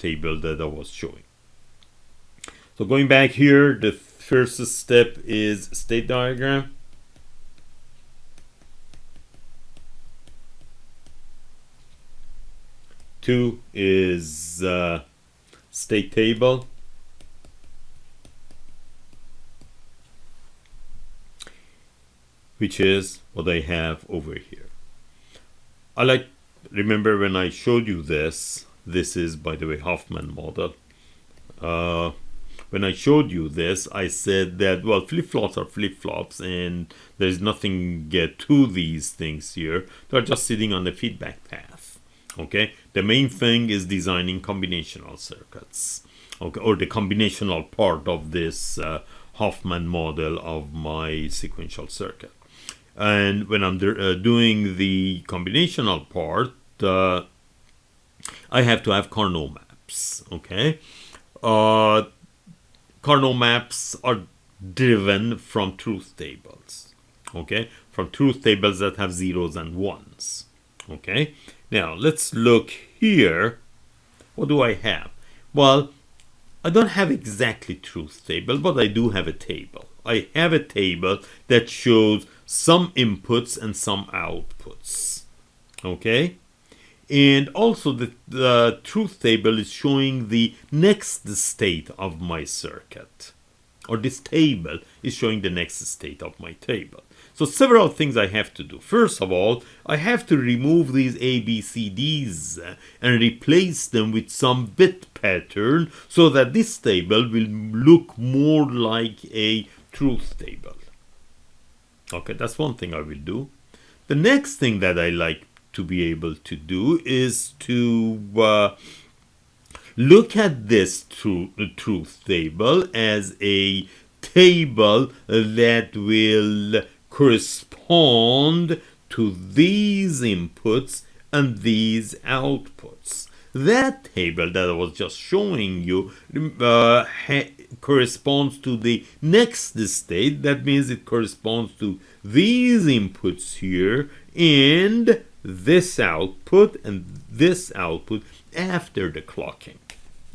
table that I was showing. So going back here, the first step is state diagram. Two is state table. Which is what I have over here. Remember when I showed you this is, by the way, Hoffman model. When I showed you this, I said that, well, flip-flops are flip-flops and there's nothing to these things here. They're just sitting on the feedback path. Okay, the main thing is designing combinational circuits, okay, or the combinational part of this Hoffman model of my sequential circuit. And when I'm doing the combinational part, I have to have Carnot maps. Okay, Carnot maps are driven from truth tables. Okay, from truth tables that have zeros and ones. Okay, now let's look here. What do I have? Well, I don't have exactly truth table, but I do have a table. I have a table that shows some inputs and some outputs. Okay, and also the truth table is showing the next state of my circuit, or this table is showing the next state of my table. So several things I have to do. First of all, I have to remove these ABCDs and replace them with some bit pattern so that this table will look more like a truth table. Okay, that's one thing I will do. The next thing that I like to be able to do is to look at this truth table as a table that will correspond to these inputs and these outputs. That table that I was just showing you corresponds to the next state. That means it corresponds to these inputs here and this output after the clocking.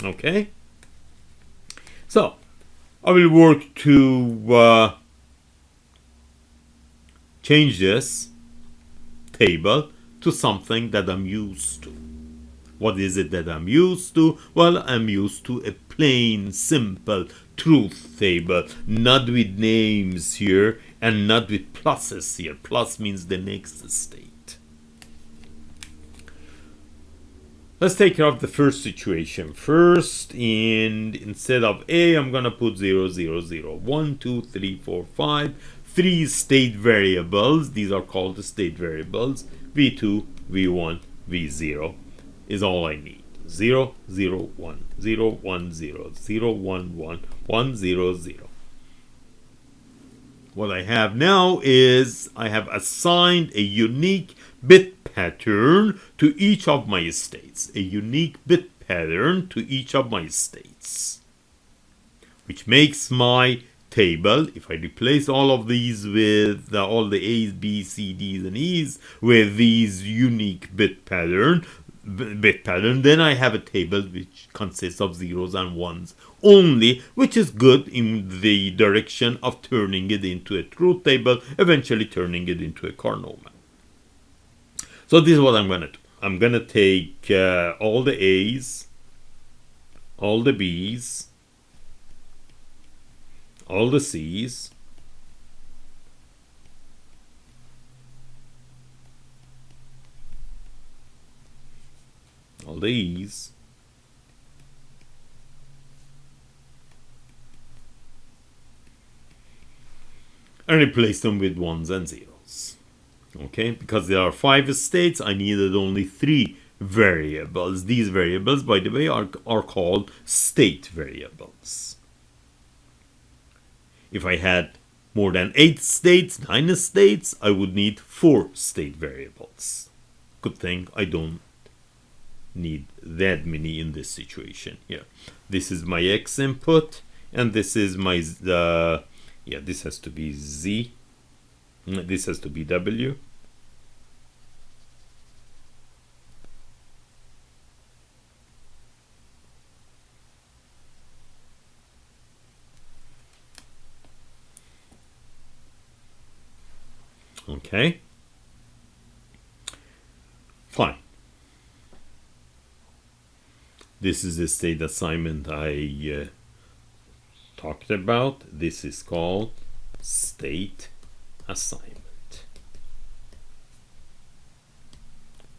Okay, so I will work to change this table to something that I'm used to. What is it that I'm used to? Well, I'm used to a plain, simple truth table, not with names here and not with pluses here. Plus means the next state. Let's take care of the first situation first, and instead of A, I'm gonna put 0, 0, 0, 1, 2, 3, 4, 5, 3 state variables. These are called the state variables. V2, V1, V0 is all I need. 0, 0, 1, 0, 1, 0, 0, 1, 1, 1, 0, 0. What I have now is I have assigned a unique bit pattern to each of my states. A unique bit pattern to each of my states. Which makes my table, if I replace all of these with all the A's, B's, C, D's, and E's with these unique bit pattern, then I have a table which consists of zeros and ones only, which is good in the direction of turning it into a truth table, eventually turning it into a Carnot map. So this is what I'm going to do. I'm going to take all the A's, all the B's, all the C's, all the E's, and replace them with ones and zeros. Okay, because there are 5 states, I needed only 3 variables. These variables, by the way, are called state variables. If I had more than 8 states, 9 states, I would need 4 state variables. Good thing I don't need that many in this situation here. This is my X input, and this is my this has to be Z, this has to be W, Okay? Fine. This is the state assignment I talked about. This is called state assignment.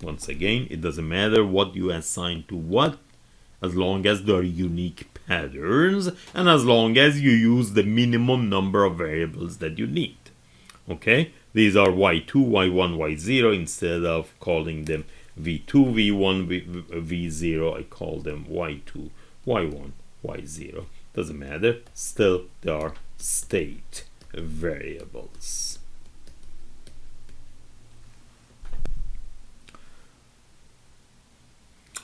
Once again, it doesn't matter what you assign to what, as long as there are unique patterns and as long as you use the minimum number of variables that you need. Okay, these are y2, y1, y0. Instead of calling them v2, v1, v0, I call them y2, y1, y0. Doesn't matter, still they are state variables.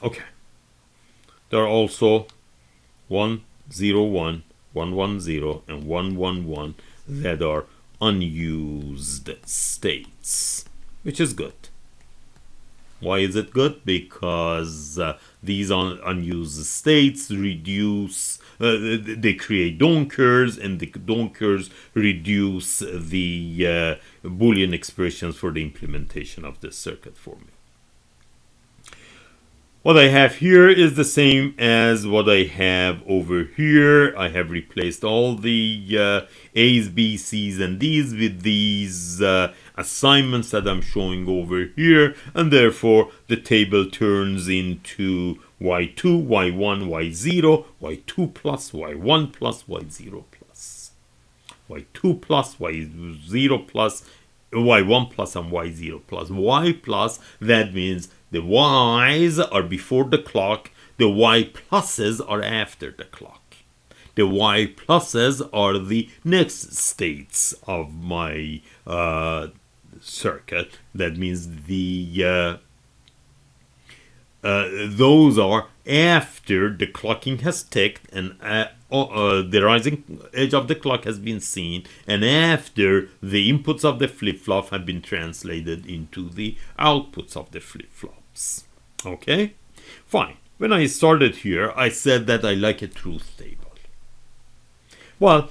Okay, there are also 1, 0, 1, 1, 1, 0, and 1, 1, 1 that are unused states, which is good. Why is it good? Because these unused states reduce, they create don't cares, and the don't cares reduce the Boolean expressions for the implementation of this circuit for me. What I have here is the same as what I have over here. I have replaced all the A's, B's, C's, and D's with these assignments that I'm showing over here, and therefore the table turns into y2, y1, y0, y2 plus, y1 plus, y0 plus, y2 plus, y0 plus, y1 plus, and y0 plus. Y plus, that means the y's are before the clock, the y pluses are after the clock. The y pluses are the next states of my circuit. That means the those are after the clocking has ticked and the rising edge of the clock has been seen, and after the inputs of the flip-flop have been translated into the outputs of the flip-flops. Okay? Fine. When I started here, I said that I like a truth table. Well,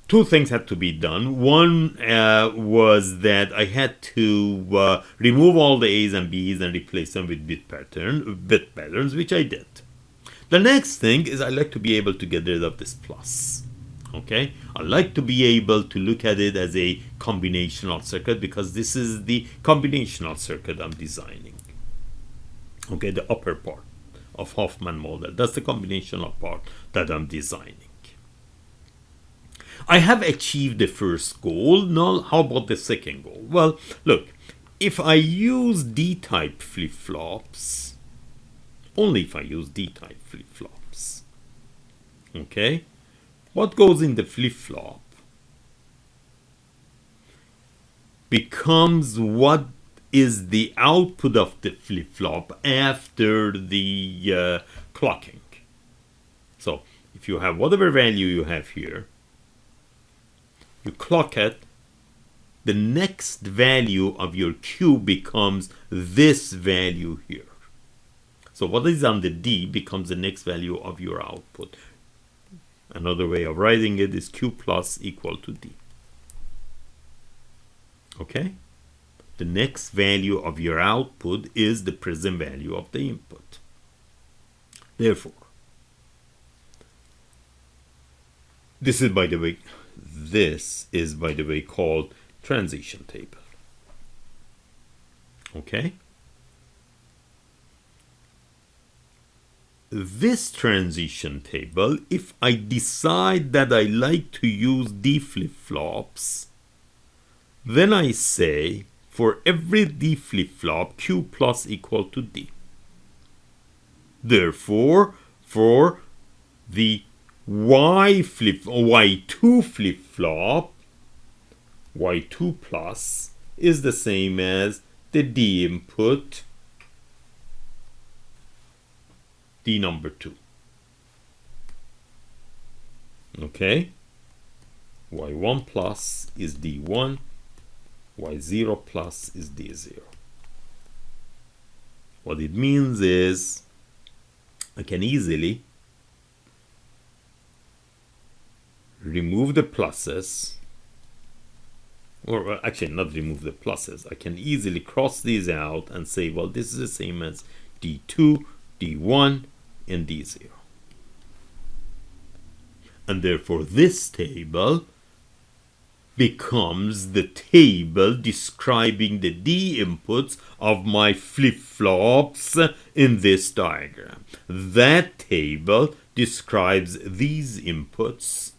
two things had to be done. One was that I had to remove all the A's and B's and replace them with bit patterns, which I did. The next thing is I like to be able to get rid of this plus. Okay, I like to be able to look at it as a combinational circuit, because this is the combinational circuit I'm designing. Okay, the upper part of Hoffman model. That's the combinational part that I'm designing. I have achieved the first goal. Now, how about the second goal? Well, look, if I use D-type flip-flops, only if I use D-type flip-flops, okay, what goes in the flip-flop becomes what is the output of the flip-flop after the clocking. So, if you have whatever value you have here, you clock it, the next value of your Q becomes this value here. So what is on the D becomes the next value of your output. Another way of writing it is Q plus equal to D. Okay? The next value of your output is the present value of the input. Therefore, this is by the way called transition table. Okay? This transition table, if I decide that I like to use D flip-flops, then I say for every D flip-flop, Q plus equal to D. Therefore, for the Y2 flip-flop, Y2 plus is the same as the D input, D number 2. Okay? Y1 plus is D1, Y0 plus is D0. What it means is I can easily remove the pluses or actually not remove the pluses. I can easily cross these out and say, well, this is the same as D2, D1, and D0. And therefore this table becomes the table describing the D inputs of my flip-flops in this diagram. That table describes these inputs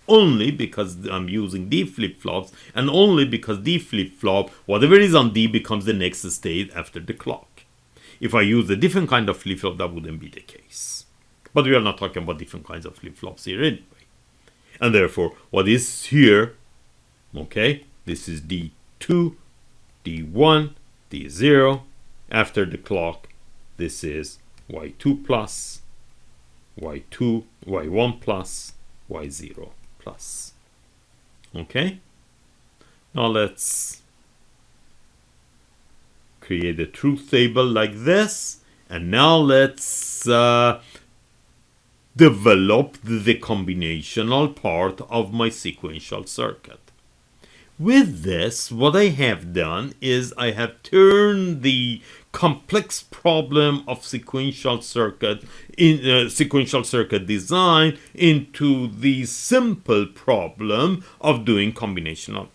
only because I'm using D flip-flops, and only because D flip-flop, whatever is on D, becomes the next state after the clock. If I use a different kind of flip-flop, that wouldn't be the case. But we are not talking about different kinds of flip-flops here anyway. And therefore, what is here, okay, this is D2, D1, D0. After the clock, this is Y2 plus, Y2, Y1 plus, Y0 plus. Okay? Now let's create a truth table like this. And now let's develop the combinational part of my sequential circuit. With this, what I have done is I have turned the complex problem of sequential circuit design into the simple problem of doing combinational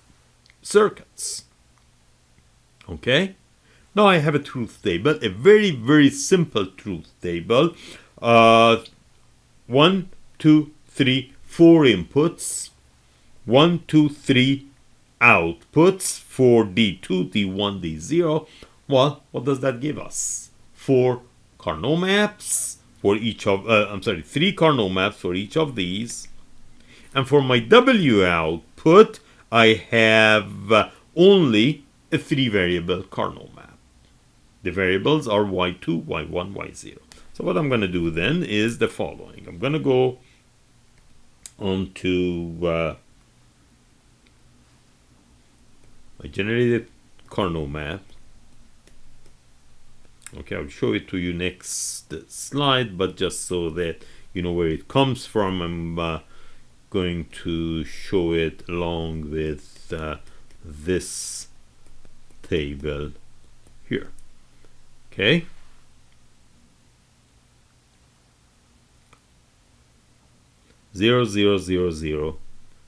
circuits. Okay? Now I have a truth table, a very, very simple truth table. 1, 2, 3, 4 inputs, 1, 2, 3 outputs for D2, D1, D0. Well, what does that give us? 4 Carnot maps for each of, 3 Carnot maps for each of these. And for my W output, I have only a 3 variable Carnot map. The variables are Y2, Y1, Y0. So what I'm going to do then is the following. I'm going to go onto I generated Carnot map. Okay, I'll show it to you next slide, but just so that you know where it comes from, I'm going to show it along with this table here. Okay. Zero, zero, zero, zero.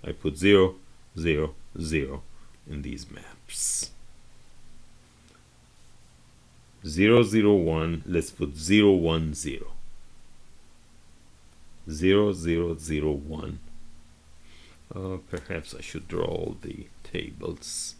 I put 0, 0, 0 in these maps. 0, 0, 1. Let's put 0, 1, 0. 0, 0, 0, 1. Perhaps I should draw all the tables.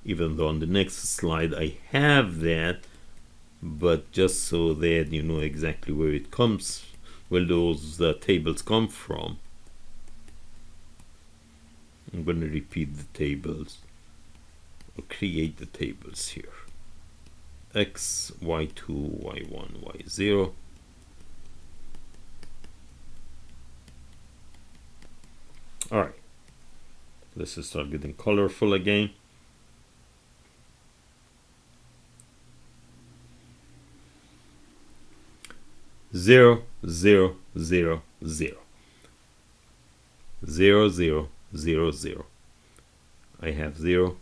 Even though on the next slide I have that, but just so that you know exactly where it comes, where those tables come from, I'm going to repeat the tables, or create the tables here. X, Y2, Y1, Y0. Alright, let's just start getting colorful again. Zero, zero, zero, zero. 0, 0, 0, 0. I have 0,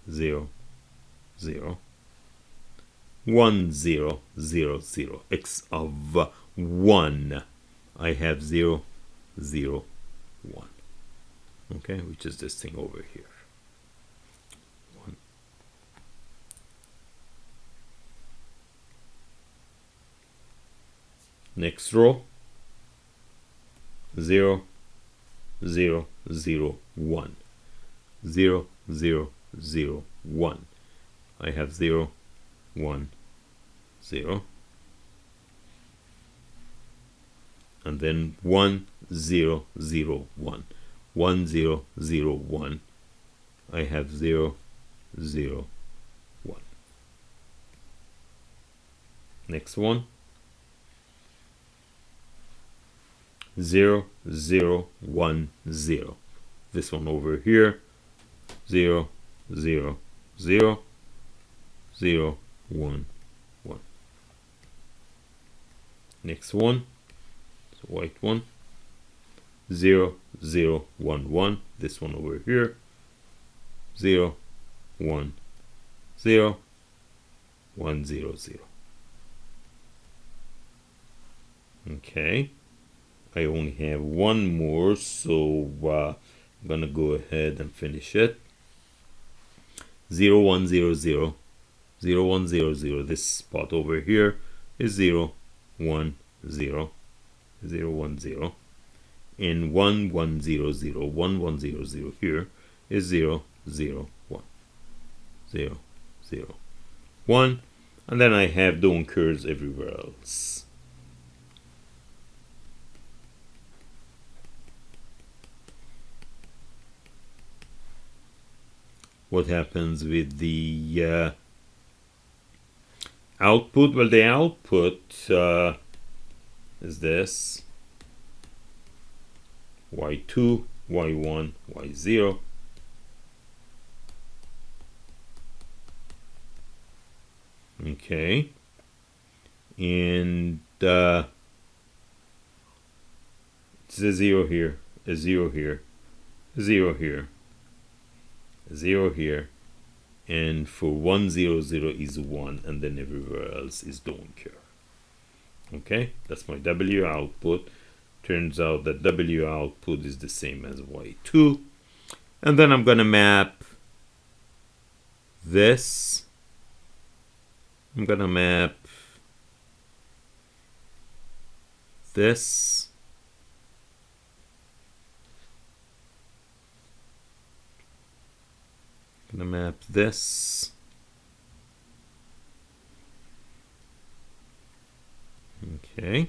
0, 0. 1, 0, 0, 0. X of 1. I have 0, 0, 1. Okay, which is this thing over here. 1. Next row. 0, 0, 0, 1. 0, 0, 0, 1. I have 0, 1, 0. And then 1, 0, 0, 1. 1, 0, 0, 1. I have 0, 0, 1. Next one. 0, 0, 1, 0. This one over here. 0, 0, 0, 0, 1, 1. Next one, so white one, 0 0 1 1. This one over here, 0 1 0 1 0 0. Okay, I only have one more, so I'm gonna go ahead and finish it. 0 1 0 0 0 1 0 0. This spot over here is 0 1 0 0 1 0, and 1 1 0 0 1 1 0 0 here is 0 0 1 0 0 1, and then I have the curves everywhere else. What happens with the output? Well, the output is this: y2, y1, y0. Okay, and it's a 0 here, a 0 here, a 0 here, 0 here, and for 1 0 0 is 1, and then everywhere else is don't care. Okay, that's my W output. Turns out that W output is the same as Y2, and then I'm gonna map this. I'm gonna map this. Gonna map this. Okay.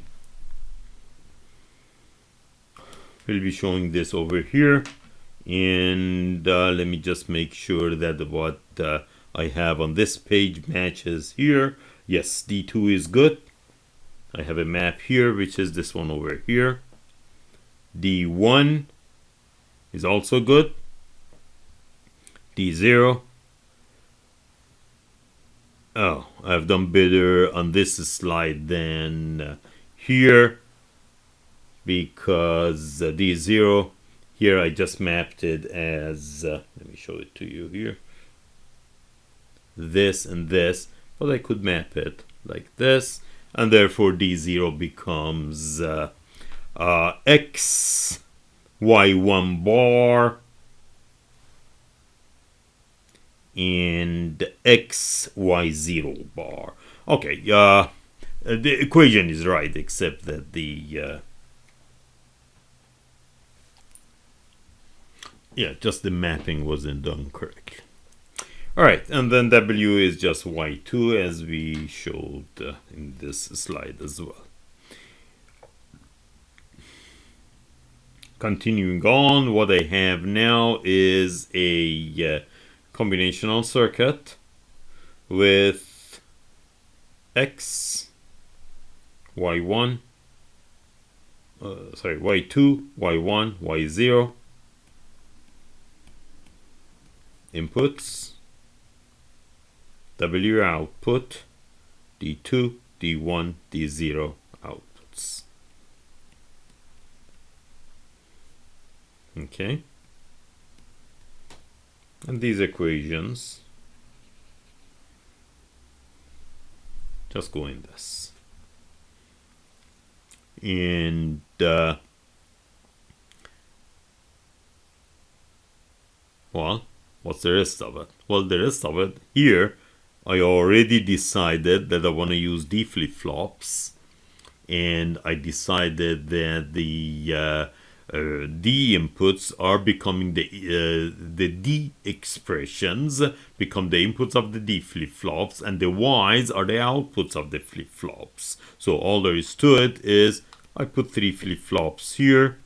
We'll be showing this over here, and let me just make sure that what I have on this page matches here. Yes, D2 is good. I have a map here, which is this one over here. D1 is also good. D0. Oh, I've done better on this slide than here, because D0 here I just mapped it as let me show it to you here, this and this, but I could map it like this, and therefore D0 becomes X Y1 bar and X Y0 bar. Okay, the equation is right, except that the just the mapping wasn't done correctly. All right, and then W is just Y2, as we showed in this slide as well. Continuing on, what I have now is a combinational circuit with X, Y1, Y2, Y1, Y0 inputs, W output, D2, D1, D0 outputs. Okay, and these equations just go in this, and well, what's the rest of it? Well, the rest of it here, I already decided that I want to use D flip-flops, and I decided that the D inputs are becoming the D expressions become the inputs of the D flip-flops, and the Y's are the outputs of the flip-flops. So all there is to it is I put 3 flip-flops here,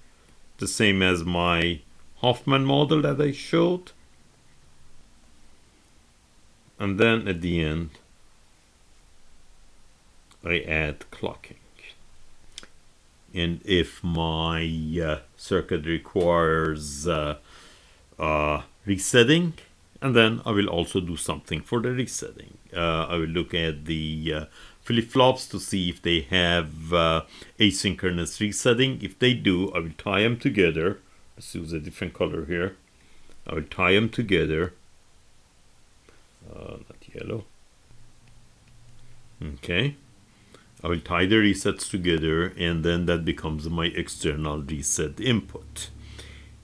the same as my Hoffman model that I showed, and then at the end I add clocking. And if my circuit requires resetting, and then I will also do something for the resetting. I will look at the flip-flops to see if they have asynchronous resetting. If they do, I will tie them together. Let's use a different color here. I will tie them together. Not yellow. Okay. I will tie the resets together, and then that becomes my external reset input.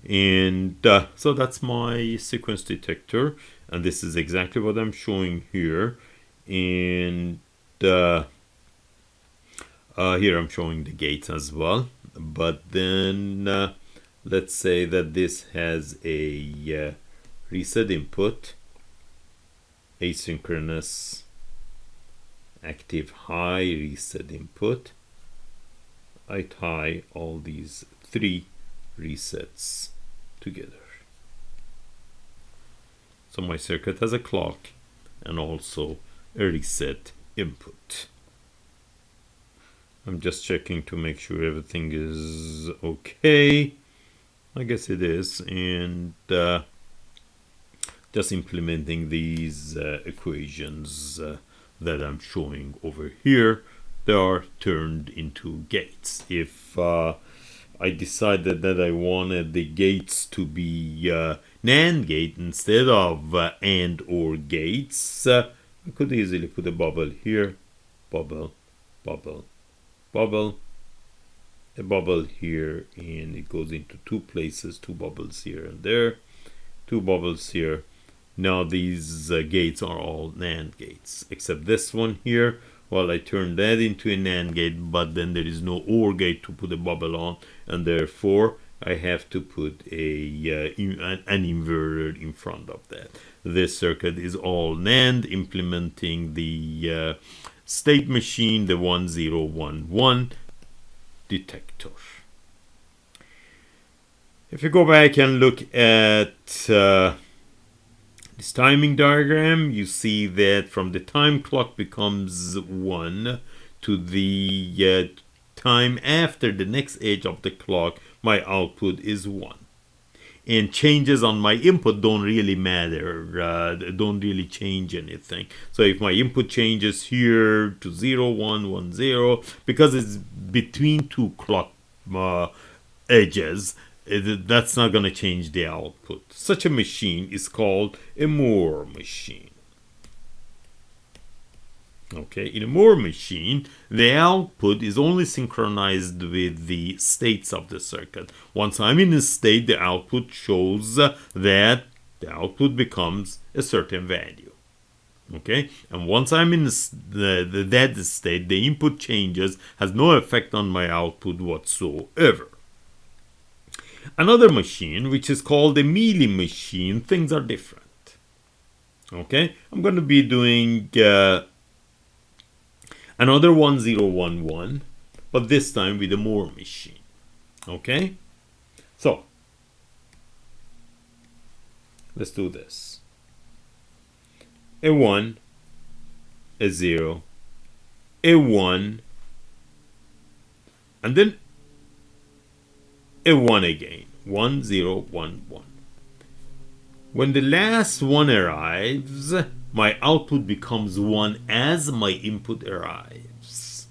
And so that's my sequence detector, and this is exactly what I'm showing here. And here I'm showing the gates as well. But then let's say that this has a reset input, asynchronous active high reset input. I tie all these three resets together. So my circuit has a clock and also a reset input. I'm just checking to make sure everything is okay. I guess it is, and just implementing these equations that I'm showing over here. They are turned into gates. If I decided that I wanted the gates to be NAND gate instead of AND OR gates, I could easily put a bubble here, bubble, bubble, bubble, a bubble here, and it goes into two places, two bubbles here and there, two bubbles here. Now these gates are all NAND gates, except this one here. Well, I turned that into a NAND gate, but then there is no OR gate to put a bubble on, and therefore I have to put an inverter in front of that. This circuit is all NAND, implementing the state machine, the 1011 detector. If you go back and look at this timing diagram, you see that from the time clock becomes 1 to the time after the next edge of the clock, my output is 1. And changes on my input don't really matter, don't really change anything. So if my input changes here to 0, 1, 1, 0, because it's between two clock edges, that's not going to change the output. Such a machine is called a Moore machine. Okay, in a Moore machine, the output is only synchronized with the states of the circuit. Once I'm in a state, the output shows that the output becomes a certain value. Okay, and once I'm in the dead state, the input changes, has no effect on my output whatsoever. Another machine, which is called a Mealy machine, things are different. Okay, I'm going to be doing another 1011, but this time with a Moore machine. Okay, so let's do this. A 1, a 0, a 1, and then a 1 again. 1, 0, 1, 1. When the last one arrives, my output becomes 1 as my input arrives.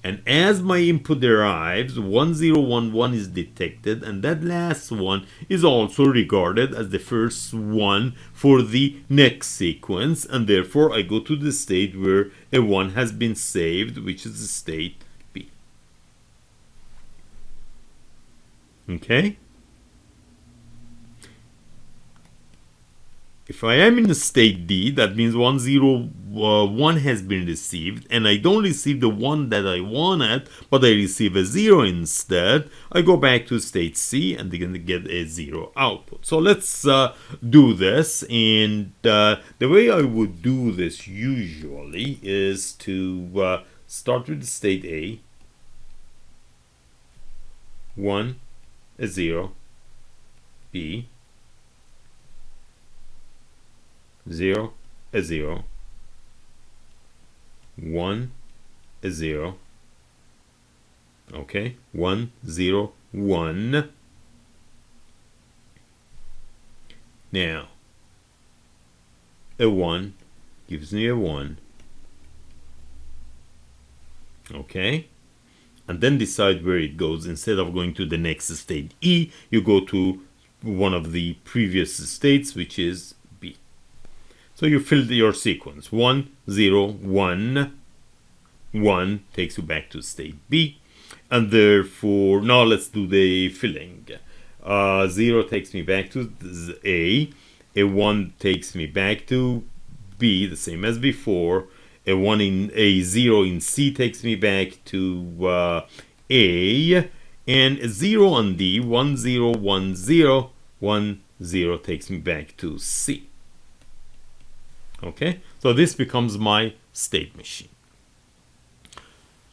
And as my input arrives, 1011 is detected, and that last one is also regarded as the first one for the next sequence, and therefore I go to the state where a 1 has been saved, which is the state B. Okay? If I am in the state D, that means 101 has been received, and I don't receive the 1 that I wanted, but I receive a 0 instead. I go back to state C and they're going to get a 0 output. So let's do this, and the way I would do this usually is to start with the state A, 1, a 0, B, 0, a 0, 1, a 0, okay, 1, 0, 1. Now, a 1 gives me a 1, Okay, and then decide where it goes. Instead of going to the next state E, you go to one of the previous states, which is B. So you fill your sequence. 1 0 1 1 takes you back to state B, and therefore now let's do the filling. 0 takes me back to A 1 takes me back to B, the same as before. A 0 in C takes me back to A, and a 0 on D, 1 0 1 0 1 0 takes me back to C. Okay, so this becomes my state machine.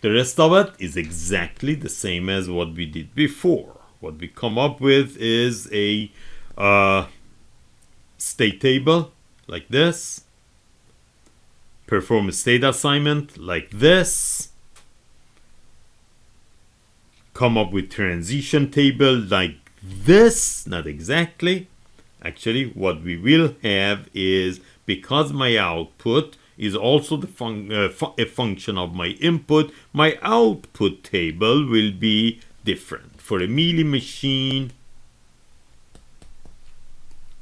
The rest of it is exactly the same as what we did before. What we come up with is a state table like this, perform a state assignment like this, come up with transition table like this, not exactly. Actually, what we will have is, because my output is also a function of my input, my output table will be different. For a Mealy machine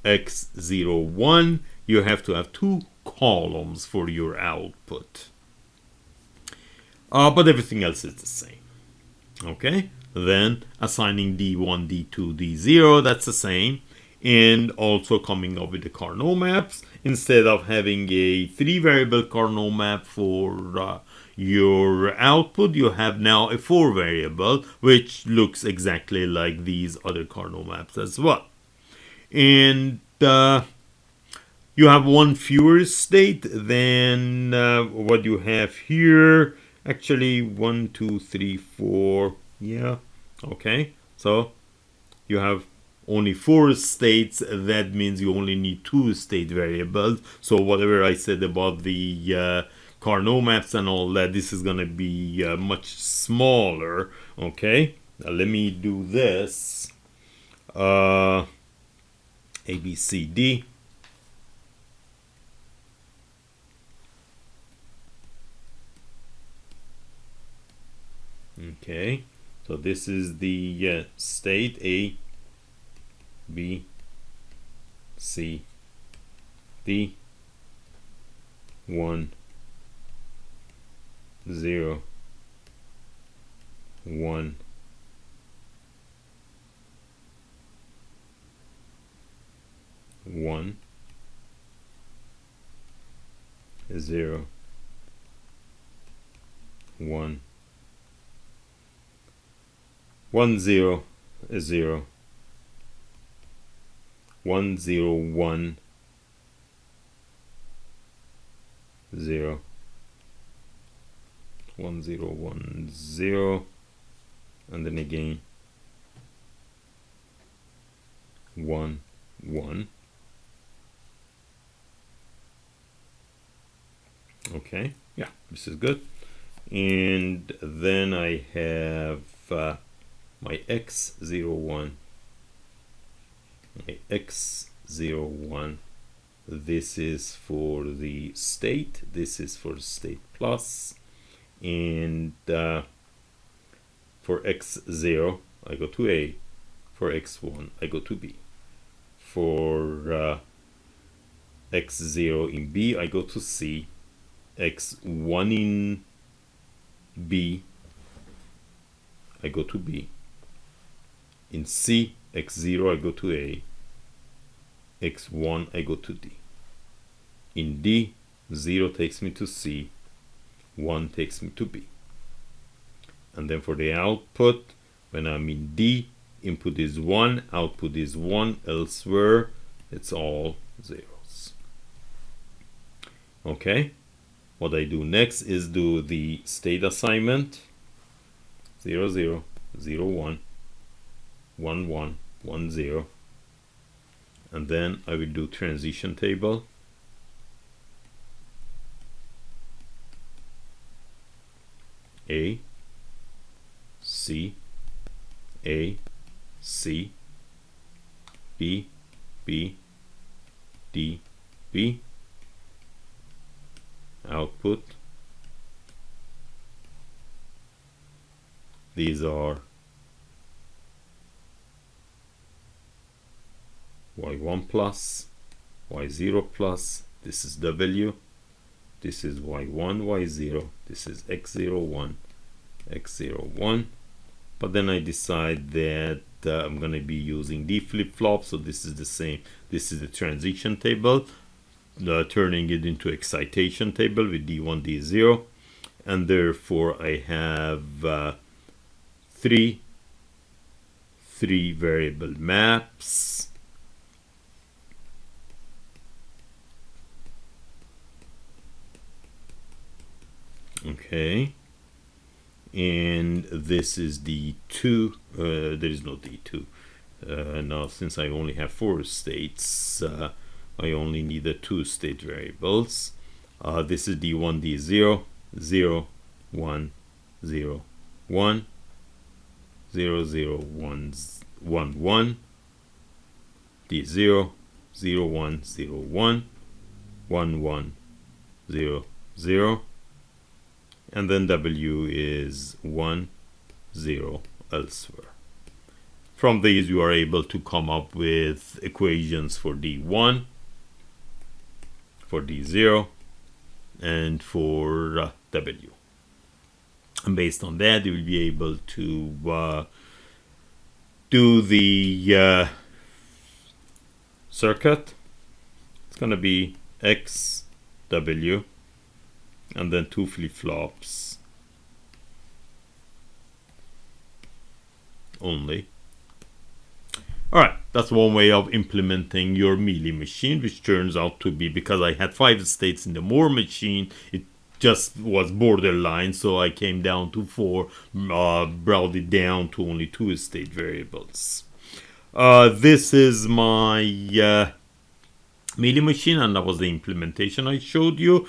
x01, you have to have 2 columns for your output. But everything else is the same. Okay, then assigning D1, D2, D0, that's the same. And also coming up with the Carnot maps. Instead of having a 3-variable Carnot map for your output, you have now a 4-variable, which looks exactly like these other Carnot maps as well. And you have one fewer state than what you have here. Actually, 1 2 3 4, yeah, okay, so you have only 4 states. That means you only need 2 state variables. So whatever I said about the Carnot maps and all that, this is gonna be much smaller. Okay, now let me do this. A B C D. Okay, so this is the state A, B, C, D, 1, 0, 1, 1, 0, 1, 1 0 0, 1 0 1 0, 1 0 1 0, and then again 1 1. Okay, yeah, this is good. And then I have my x01, my x01. This is for the state, this is for state plus, and for x0 I go to A, for x1 I go to B, for x0 in B I go to C, x1 in B I go to B, in C x0 I go to A, x1 I go to D. In D, 0 takes me to C, 1 takes me to B. And then for the output, when I'm in D, input is 1, output is 1, elsewhere it's all zeros. Okay, what I do next is do the state assignment. 0 0 0 1 1 1 1 0, and then I will do transition table. A C A C B B D B, output these are y1 plus, y0 plus, this is w, this is y1, y0, this is x01, x01. But then I decide that I'm going to be using D flip-flop, so this is the same. This is the transition table, turning it into excitation table with D1, D0, and therefore I have three variable maps. Okay, and this is D2. There is no D2 now, since I only have 4 states. I only need the 2 state variables. This is D1, D0, 0, 1, 0, 1, 0, 0, 1, 1, 1, D0, 0, 1, 0, 1, 1, 1, 0, 0, and then W is 1, 0 elsewhere. From these you are able to come up with equations for D1, for D0, and for W. And based on that you will be able to do the circuit. It's going to be X, W, and then 2 flip-flops only. Alright, that's one way of implementing your Mealy machine, which turns out to be, because I had 5 states in the Moore machine, it just was borderline, so I came down to 4, brought it down to only 2 state variables. This is my Mealy machine, and that was the implementation I showed you.